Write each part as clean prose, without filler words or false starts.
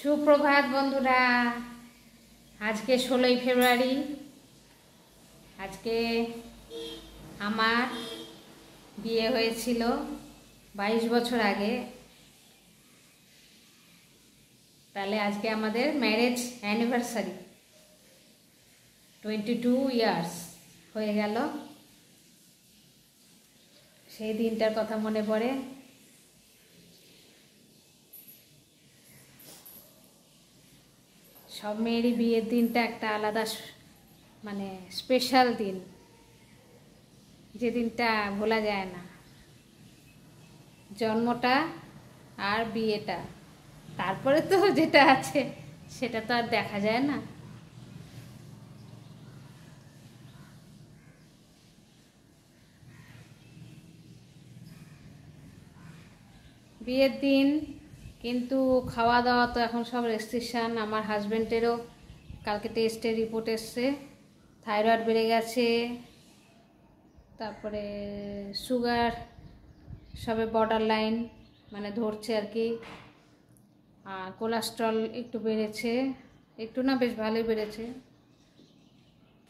সুপ্রভাত বন্ধুরা। আজকে 16ই ফেব্রুয়ারি। আজকে আমার বিয়ে হয়েছিল 22 বছর আগে। তাহলে আজকে আমাদের ম্যারেজ অ্যানিভার্সারি, 22 ইয়ার্স হয়ে গেল। সেই দিনটার কথা মনে পড়ে। সব মেয়েরই বিয়ের দিনটা একটা আলাদা মানে স্পেশাল দিন, যে দিনটা ভোলা যায় না। জন্মটা আর বিয়েটা, তারপরে তো যেটা আছে সেটা তো আর দেখা যায় না। বিয়ের দিন কিন্তু খাওয়া দাওয়া তো এখন সব রেস্ট্রিকশান। আমার হাজব্যান্ডেরও কালকে টেস্টের রিপোর্ট এসছে, থাইরয়েড বেড়ে গেছে, তারপরে সুগার সবে বর্ডার লাইন মানে ধরছে আর কি, আর কোলেস্ট্রল একটু বেড়েছে, একটু না বেশ ভালোই বেড়েছে।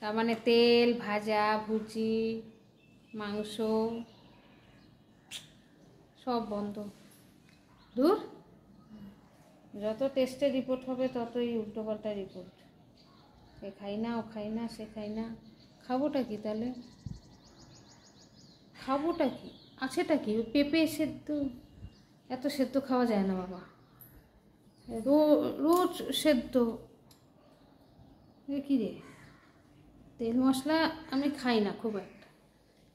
তার মানে তেল ভাজা ভুজি মাংস সব বন্ধ। দূর, যত টেস্টের রিপোর্ট হবে ততই উল্টোপাল্টা রিপোর্ট। এ খাই না, ও খাই না, সে খাই না। খাবোটা কি তাহলে? খাবোটা কি? আছেটা কি? পেঁপে সেদ্ধ, এত সেদ্ধ খাওয়া যায় না বাবা। রোজ সেদ্ধ, এ কী রে? তেল মশলা আমি খাই না খুব একটা।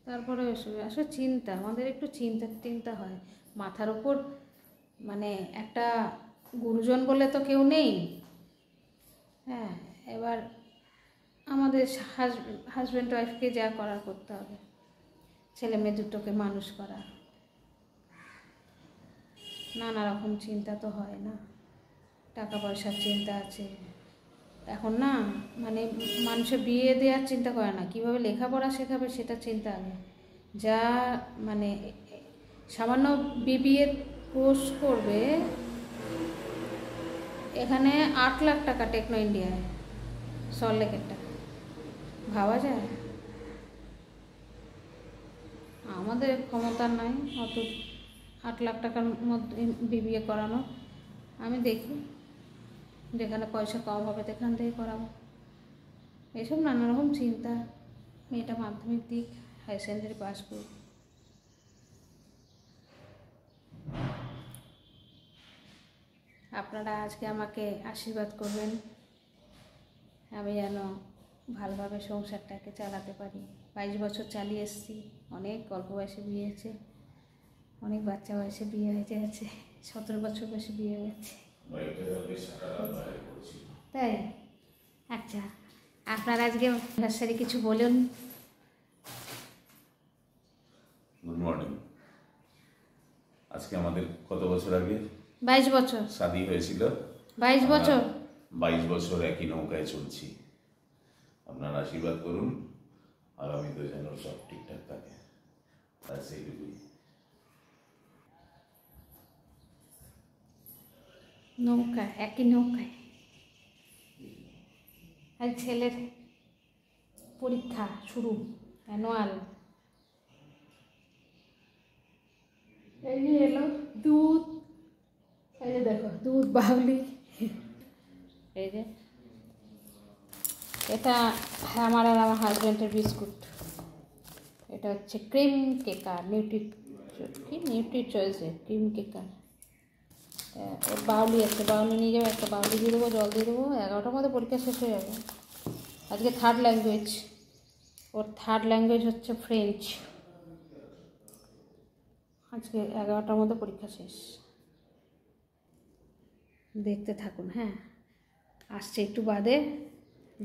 তারপরে আসলে চিন্তা, আমাদের একটু চিন্তা হয়। মাথার ওপর মানে একটা গুরুজন বলে তো কেউ নেই। হ্যাঁ, এবার আমাদের হাজব্যান্ড ওয়াইফকে যা করার করতে হবে, ছেলে মেয়ে দুটোকে মানুষ করা, নানা রকম চিন্তা তো হয় না। টাকা পয়সার চিন্তা আছে এখন না, মানে মানুষের বিয়ে দেওয়ার চিন্তা করে না, কীভাবে লেখাপড়া শেখাবে সেটা চিন্তা আগে। যা মানে সামান্য বিবিএ কোর্স করবে, এখানে 8 লাখ টাকা টেকনো ইন্ডিয়ায়, সল্টলেকেরটা, ভাবা যায়? আমাদের ক্ষমতা নাই অত 8 লাখ টাকার মধ্যে বিবিএ করানো। আমি দেখি যেখানে পয়সা কম হবে সেখান থেকে করাবো। এসব নানা রকম চিন্তা। মেয়েটা মাধ্যমিক দিক, হাই সেকেন্ডারি পাস করুক। আপনারা আজকে আমাকে আশীর্বাদ করবেন, আমি যেন ভালোভাবে সংসারটাকে চালাতে পারি। 22 বছর চালিয়ে এসেছি। অনেক অল্প বয়সে বিয়ে হয়েছে, অনেক বাচ্চা বয়সে বিয়ে হয়ে গেছে, 17 বছর বয়সে বিয়ে হয়েছে। তাই? আচ্ছা, আপনারা আজকে অ্যানিভার্সারি কিছু বলুন। Good morning. আজকে আমাদের কত বছর আগে 22 বছর শাদী হয়েছিল। 22 বছর 22 বছর একই নৌকায় চলছি। আপনারা আশীর্বাদ করুন, আগামীতে যেন সব ঠিকঠাক থাকে, আর সেইটুকুই। নৌকা, একই নৌকায়। আর ছেলের পরীক্ষা শুরু, অ্যানুয়াল। এই যে এলো দুধ, এই যে দেখো দুধ বাউলি, এই যে এটা আমার আর আমার হাজব্যান্ডের বিস্কুট। এটা হচ্ছে ক্রিম কেকার, নিউট্রি চয়েসের ক্রিম কেকার। ওর বাউলি আছে, বাউলি নিয়ে যাবো, একটা বাউলি দিয়ে দেবো, জল দিয়ে দেবো। 11টার মধ্যে পরীক্ষা শেষ হয়ে যাবে। আজকে থার্ড ল্যাঙ্গুয়েজ, ওর থার্ড ল্যাঙ্গুয়েজ হচ্ছে ফ্রেঞ্চ। আজকে 11টার মধ্যে পরীক্ষা শেষ। দেখতে থাকুন। হ্যাঁ, আসছে একটু বাদে,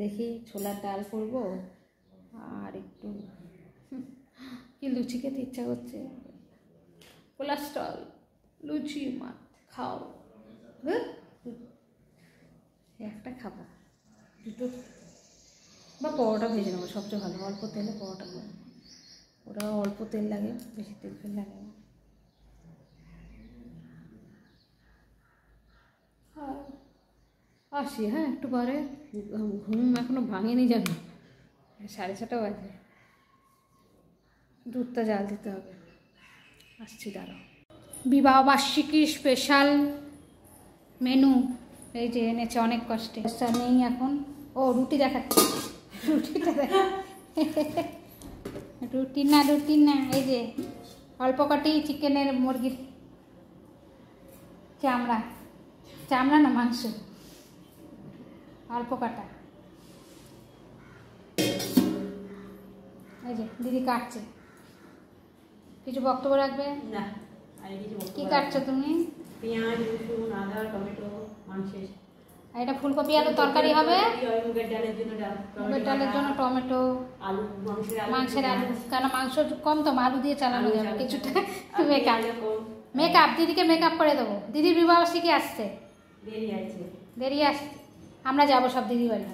দেখি ছোলার ডাল করব, আর একটু কি লুচি খেতে ইচ্ছা করছে। কোলেস্ট্রল, লুচি মাছ খাও, একটা খাবো, দুটো বা পরোটা ভেজে নেবো, সবচেয়ে ভালো। অল্প তেলে পরোটা করবো, ওটা অল্প তেল লাগে, বেশি তেল লাগে না। আসি, হ্যাঁ একটু পরে। ঘুম এখনো ভাঙেনি জানো, 6:30 বাজে। দুধটা জাল দিতে হবে, আসছি দাঁড়াও। বিবাহবার্ষিকী স্পেশাল মেনু এই যে এনেছে অনেক কষ্টে। নেই এখন। ও রুটি দেখাচ্ছে, রুটিটা দেখা। রুটি না, এই যে অল্প কটি চিকেনের মুরগির চামড়া না মাংস, অল্প কাটা। এই যে দিদি কাটছে। কিছু বক্তব্য রাখবে না? কি কাটছো তুমি? পেঁয়াজ, রসুন, আদা, টমেটো, মাংসের। এটা ফুলকপি আলু তরকারি হবে। মুগের ডালের জন্য মুগের ডালের জন্য টমেটো, আলু, মাংসের আলু। কেন মাংস কম তো, আলু দিয়ে চালানো যাবে কিছুটা। মেকআপ দিদিকে মেকআপ করে দেবো। দিদির বিবাহবার্ষিকী আসছে, দেরি আসছে। আমরা যাবো সব দিদি বাড়ি।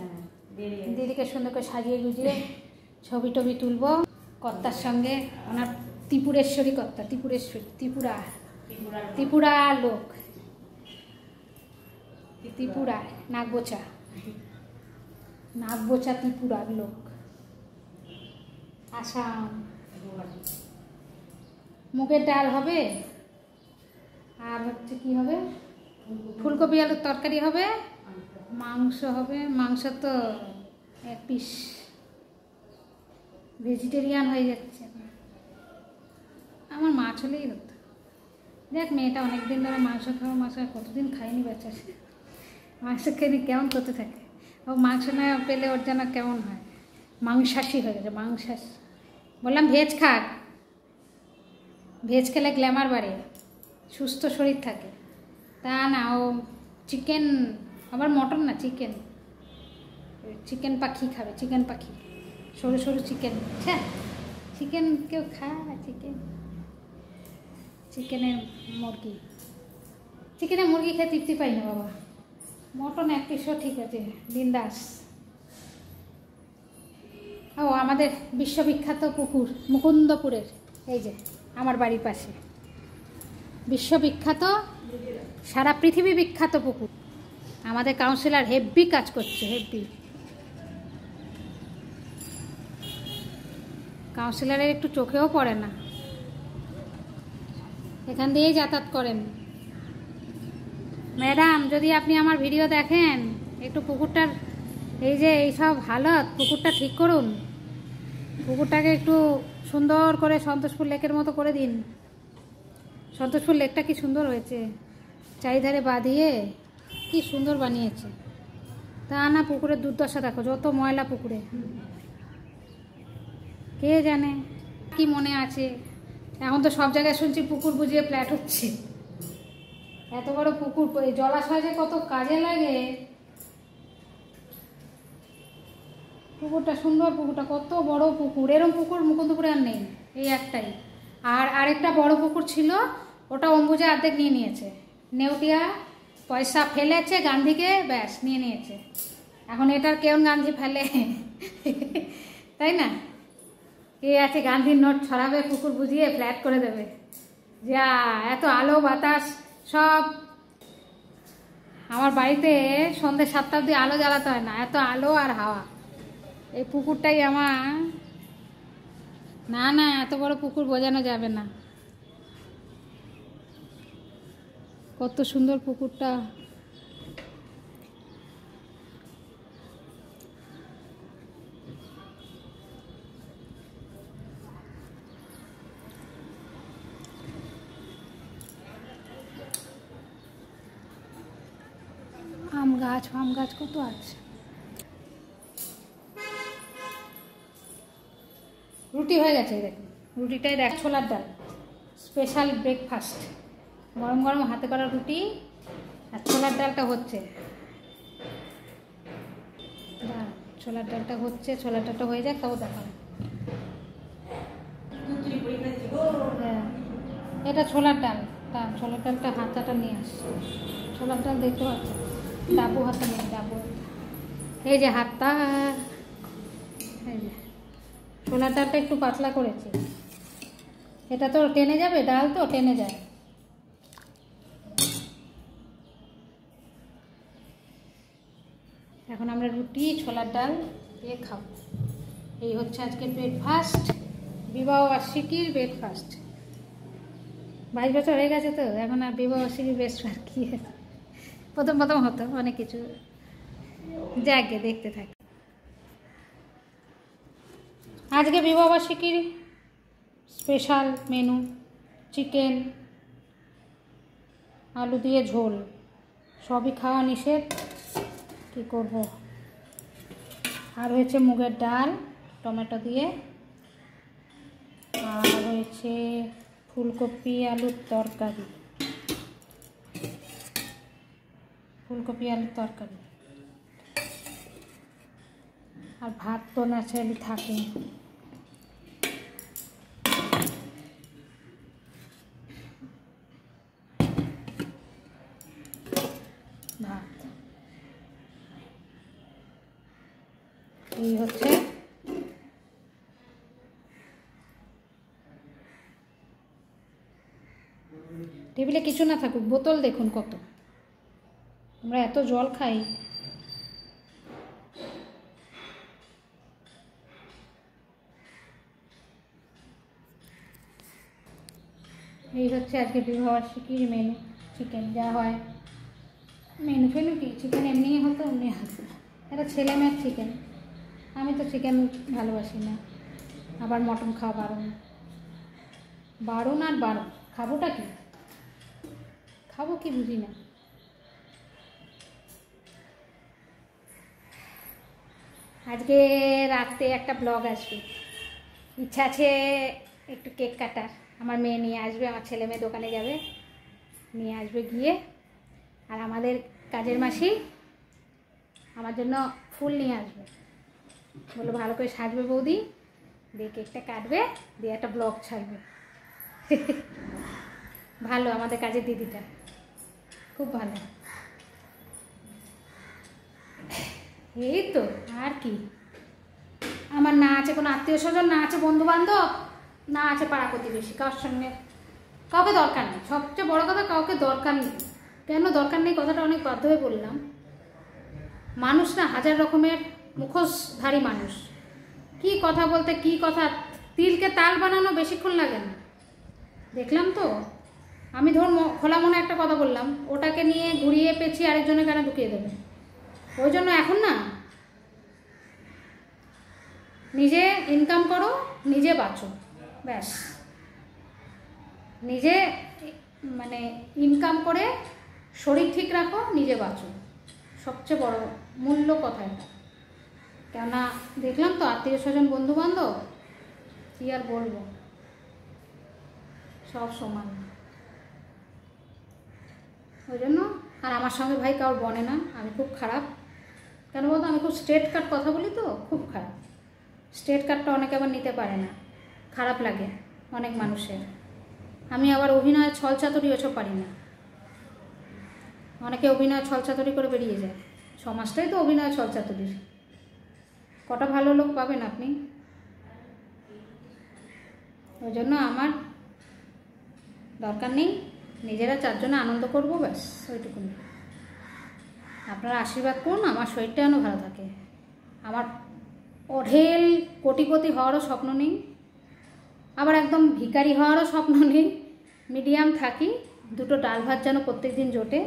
দিদিকে সুন্দর করে সাজিয়ে গুজিয়ে ছবি টবি তুলবো কর্তার সঙ্গে। ওনার ত্রিপুরেশ্বরী কর্তা, ত্রিপুরা লোক, ত্রিপুরা নাগবোচা ত্রিপুরার লোক, আসাম। মুগের ডাল হবে, আর হচ্ছে কি হবে, ফুলকপি আলুর তরকারি হবে, মাংস হবে। মাংস তো 1 পিস, ভেজিটেরিয়ান হয়ে যাচ্ছে। আমার মাছ হলেই হতো। দেখ মেয়েটা অনেকদিন ধরে মাংস কতদিন খাইনি, বাচ্চা মাংস খেয়ে কেমন করতে থাকে। ও মাংস না পেলে ওর যেন কেমন হয়, মাংসাশী হয়ে গেছে, মাংসাশী। বললাম ভেজ খাক, ভেজ খেলে গ্ল্যামার বাড়ে, সুস্থ শরীর থাকে। তা না, ও চিকেন, আবার মটন না, চিকেন পাখি খাবে, চিকেন পাখি, সরু সরু চিকেন। হ্যাঁ চিকেন কেউ খায়? চিকেনের মুরগি খেয়ে তৃপ্তি পাই না বাবা। মটন 1 পিসও ঠিক আছে, বিন্দাস। ও আমাদের বিশ্ববিখ্যাত পুকুর মুকুন্দপুরের, এই যে আমার বাড়ির পাশে, বিশ্ববিখ্যাত, সারা পৃথিবী বিখ্যাত পুকুর। আমাদের কাউন্সিলর হেভি কাজ করছে, হেভি। কাউন্সিলরের একটু চোখেও পড়ে না, এখান দিয়েই যাতায়াত করেন। ম্যাডাম যদি আপনি আমার ভিডিও দেখেন, একটু পুকুরটার এই যে এইসব হালত, পুকুরটা ঠিক করুন। পুকুরটাকে একটু সুন্দর করে সন্তোষপুর লেকের মতো করে দিন। সন্তোষপুর লেকটা কি সুন্দর হয়েছে, চারিধারে বাঁধিয়ে কি সুন্দর বানিয়েছে। তা না, পুকুরের দুর্দশা দেখো, যত ময়লা পুকুরে, কে জানে কি মনে আছে। এখন তো সব জায়গায় শুনছি পুকুর বুঝিয়ে ফ্ল্যাট হচ্ছে। এত বড় পুকুর, জলাশয় যে কত কাজে লাগে। পুকুরটা সুন্দর, পুকুরটা কত বড় পুকুর। এরকম পুকুর মুকুন্দপুরে আর নেই, এই একটাই। আর আরেকটা বড় পুকুর ছিল, ওটা অম্বুজা অর্ধেক নিয়ে নিয়েছে। নেউটিয়া পয়সা ফেলেছে গান্ধীকে, ব্যাস নিয়ে নিয়েছে। এখন এটার কেমন গান্ধী ফেলে, তাই না? কে আছে গান্ধীর নোট ছড়াবে, পুকুর বুঝিয়ে ফ্ল্যাট করে দেবে। যা এত আলো বাতাস সব। আমার বাড়িতে সন্ধ্যে 7টা অবধি আলো জ্বালাতে হয় না, এত আলো আর হাওয়া। এই পুকুরটাই আমার। না এত বড় পুকুর বোঝানো যাবে না, কত সুন্দর পুকুরটা। আম গাছ কত আছে। রুটি হয়ে গেছে, দেখুন রুটিটাই দেখ, ছোলার ডাল স্পেশাল ব্রেকফাস্ট। গরম গরম হাতে করা রুটি আর ছোলার ডালটা হচ্ছে। ছোলার ডালটা হচ্ছে, ছোলার ডালটা হয়ে যাক তবে দেখাবো। হ্যাঁ এটা ছোলার ডাল, ছোলার ডালটা হাতাটা নিয়ে আসছে। ছোলার ডাল দেখতে পাচ্ছি, ডাবু হাতা নেই, ডাবু। এই যে হাতটা, এই যে ছোলার ডালটা একটু পাতলা করেছি। এটা তো টেনে যাবে, ডাল তো টেনে যায়। এখন আমরা রুটি ছোলার ডাল দিয়ে খাবো। এই হচ্ছে আজকের ব্রেকফাস্ট, বিবাহবার্ষিকীর ব্রেকফাস্ট। 22 বছর হয়ে গেছে তো, এখন আর বিবাহবার্ষিকীর ব্রেকফাস্ট কী আছে, প্রথম প্রথম হতো অনেক কিছু। যাকে দেখতে থাকি। আজকে বিবাহবার্ষিকীর স্পেশাল মেনু চিকেন, আলু দিয়ে ঝোল। সবই খাওয়া নিষেধ, কী করব। আর হয়েছে মুগের ডাল টমেটো দিয়ে, আর হয়েছে ফুলকপি আলুর তরকারি, আর ভাত তো ন্যাচারালি থাকে। ভাত এই হচ্ছে টেবিলে কিছু না থাকুক, বোতল দেখুন কত, আমরা এত জল খাই। এই হচ্ছে আজকে বিবাহবার্ষিকীর মেনু চিকেন। যা হয় মেনু ফেনু কি, চিকেন এমনি হতো এমনি হতো। এটা ছেলে মেয়ের চিকেন, আমি তো চিকেন ভালোবাসি না, আবার মটন খাওয়া বারণ। আর বারণ, খাবোটা কি, খাবো কি বুঝি না। আজকে রাতে একটা ব্লগ আসবে, ইচ্ছা আছে একটু কেক কাটার। আমার মেয়ে নিয়ে আসবে, আমার ছেলে মেয়ে দোকানে যাবে, নিয়ে আসবে গিয়ে। আর আমাদের কাজের মাসি আমার জন্য ফুল নিয়ে আসবে, বললো ভালো করে সাজবে বৌদি, দিয়ে কেকটা কাটবে, দিয়ে একটা ব্লগ ছাড়বে। ভালো আমাদের কাজের দিদিটা, খুব ভালো। এই তো আর কি, আমার না আছে কোনো আত্মীয় স্বজন, না আছে বন্ধু বান্ধব, না আছে পাড়া প্রতিবেশী, কারোর সঙ্গে কাউকে দরকার নেই। সবচেয়ে বড় কথা, কাউকে দরকার নেই। কেন দরকার নেই কথাটা অনেক বাধ্য হয়ে বললাম। মানুষ না হাজার রকমের মুখোশধারী মানুষ, কি কথা বলতে কি কথা, তিলকে তাল বানানো বেশিক্ষণ লাগে না। দেখলাম তো, আমি ধর খোলা মনে একটা কথা বললাম, ওটাকে নিয়ে ঘুরিয়ে পেঁচিয়ে আরেকজনের কানে ঢুকিয়ে দেবে। ওই জন্য এখন না, নিজে ইনকাম করো, নিজে বাঁচো, ব্যাস। নিজে মানে ইনকাম করে শরীর ঠিক রাখো, নিজে বাঁচো, সবচেয়ে বড় মূল্য কথা এটা। কেননা দেখলাম তো আত্মীয় স্বজন বন্ধু বান্ধব, কী আর বলবো, সব সমান। ওই জন্য আর আমার সঙ্গে ভাই কারোর বনে না, আমি খুব খারাপ। কেন বলতো, আমি খুব স্ট্রেট কাট কথা বলি তো, খুব খারাপ। স্ট্রেট কাটটা অনেকে আবার নিতে পারে না, খারাপ লাগে অনেক মানুষের। আমি আবার অভিনয় ছলচাতুরি ওসব পারি না। অনেকে অভিনয় ছলচাতুরি করে বেরিয়ে যায়, সমাজটাই তো অভিনয় ছলচাতুরির। কটা ভালো লোক পাবেন আপনি? ওই জন্য আমার দরকার নেই, নিজেরা চারজনে আনন্দ করবো, ব্যাস ওইটুকুনি। আপনারা আশীর্বাদ করুন আমার শরীরটা যেন ভালো থাকে। আমার অঢেল কোটিপতি হওয়ারও স্বপ্ন নেই, আবার একদম ভিখারি হওয়ারও স্বপ্ন নেই। মিডিয়াম থাকি, দুটো ডাল ভাত যেন প্রত্যেক দিন জোটে,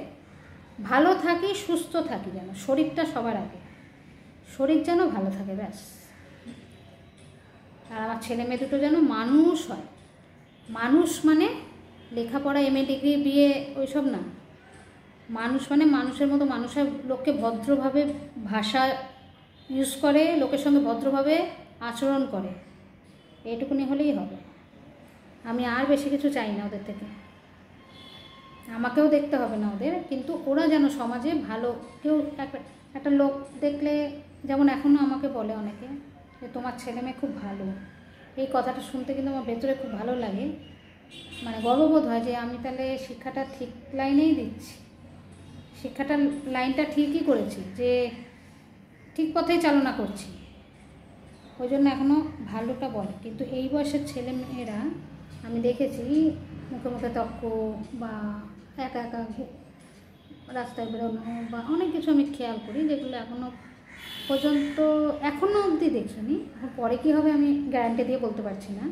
ভালো থাকি, সুস্থ থাকি, যেন শরীরটা সবার আগে, শরীর যেন ভালো থাকে, ব্যাস। আর আমার ছেলে মেয়ে দুটো যেন মানুষ হয়। মানুষ মানে লেখাপড়া MA ডিগ্রি বিয়ে ওইসব না, মানুষ মানে মানুষের মতো মানুষের, লোককে ভদ্রভাবে ভাষা ইউজ করে, লোকের সঙ্গে ভদ্রভাবে আচরণ করে, এইটুকুনি হলেই হবে। আমি আর বেশি কিছু চাই না ওদের থেকে। আমাকেও দেখতে হবে না ওদের, কিন্তু ওরা যেন সমাজে ভালো কেউ, একটা লোক দেখলে, যেমন এখনও আমাকে বলে অনেকে যে তোমার ছেলে মেয়ে খুব ভালো। এই কথাটা শুনতে কিন্তু আমার ভেতরে খুব ভালো লাগে, মানে গর্ববোধ হয় যে আমি তাহলে শিক্ষাটা ঠিক লাইনেই দিচ্ছি, শিক্ষাটার লাইনটা ঠিকই করেছি, যে ঠিক পথেই চালনা করছি। ওই জন্য এখনও ভালোটা বলে। কিন্তু এই বয়সের ছেলে মেয়েরা আমি দেখেছি মুখে মুখে তর্ক বা একা একা রাস্তায় বেরোনো বা অনেক কিছু আমি খেয়াল করি, যেগুলো এখনও অবধি দেখিনি। এখন পরে কী হবে আমি গ্যারান্টি দিয়ে বলতে পারছি না,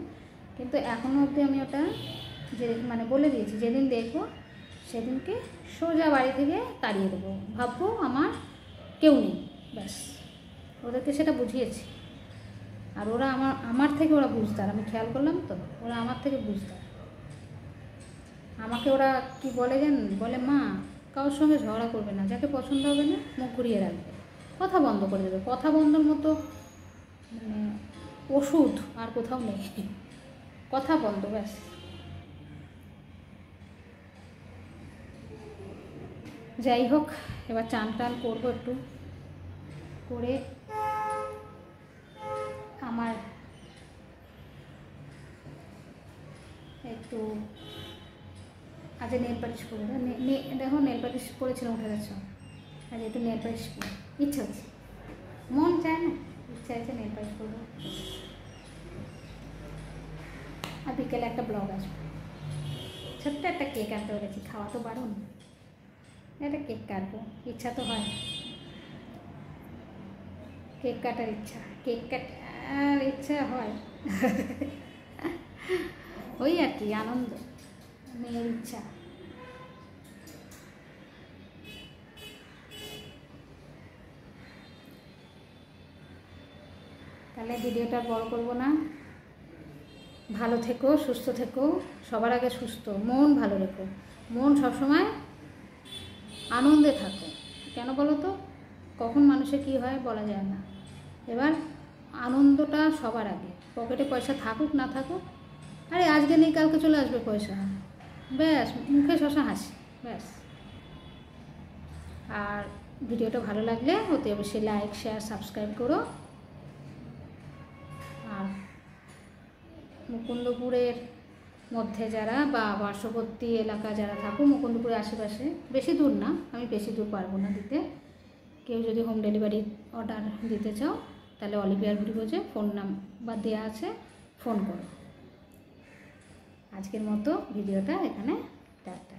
কিন্তু এখনও অবধি আমি ওটা মানে বলে দিয়েছি, যেদিন দেখবো সেদিনকে সোজা বাড়ি থেকে তাড়িয়ে দেবো, ভাববো আমার কেউ নেই, ব্যাস। ওদেরকে সেটা বুঝিয়েছি। আর ওরা আমার থেকে ওরা বুঝদার, আমি খেয়াল করলাম তো, ওরা আমার থেকে বুঝদার। আমাকে ওরা কি বলে জানেন, বলে মা কারোর সঙ্গে ঝগড়া করবে না, যাকে পছন্দ হবে না মুখ ঘুরিয়ে রাখবে, কথা বন্ধ করে দেবে। কথা বন্ধর মতো মানে ওষুধ আর কোথাও নেই, কথা বন্ধ, ব্যাস। যাই হোক, এবার চান টান করবো একটু করে, আমার একটু আজ নেল পালিশ করে দেখো, নেল পালিশ করেছিলাম, উঠে গেছে। আজ একটু নেল পালিশ করে ইচ্ছা হচ্ছে, মন চায় না, ইচ্ছা আছে নেল পালিশ করবো। আর বিকেলে একটা ব্লগ আসবে, ছোট্ট একটা কেক আনতে বলেছি, খাওয়া তো বারণ, একটা কেক কাটবো, ইচ্ছা তো হয়, কেক কাটার ইচ্ছা হয় ওই আর কি, আনন্দ, মেয়ের ইচ্ছা। তাহলে ভিডিওটা বড় করব না, ভালো থেকো, সুস্থ থেকো, সবার আগে সুস্থ, মন ভালো রেখো, মন সবসময় আনন্দে থাকো। কেন বলো তো, কখন মানুষের কী হয় বলা যায় না। এবার আনন্দটা সবার আগে, পকেটে পয়সা থাকুক না থাকুক, আরে আজকে নেই কালকে চলে আসবে পয়সা, ব্যাস, মুখে শশা হাসি, ব্যাস। আর ভিডিওটা ভালো লাগলে অতি অবশ্যই লাইক, শেয়ার, সাবস্ক্রাইব করো। আর মুকুন্দপুরের মধ্যে যারা বা পার্শ্ববর্তী এলাকা যারা থাকো, মুকুন্দপুরের আশেপাশে, বেশি দূর না, আমি বেশি দূর পারবো না দিতে, কেউ যদি হোম ডেলিভারি অর্ডার দিতে চাও তাহলে অলিভিয়ার ভিডিওজে ফোন নাম্বার দেওয়া আছে, ফোন করো। আজকের মতো ভিডিওটা এখানে টাটা।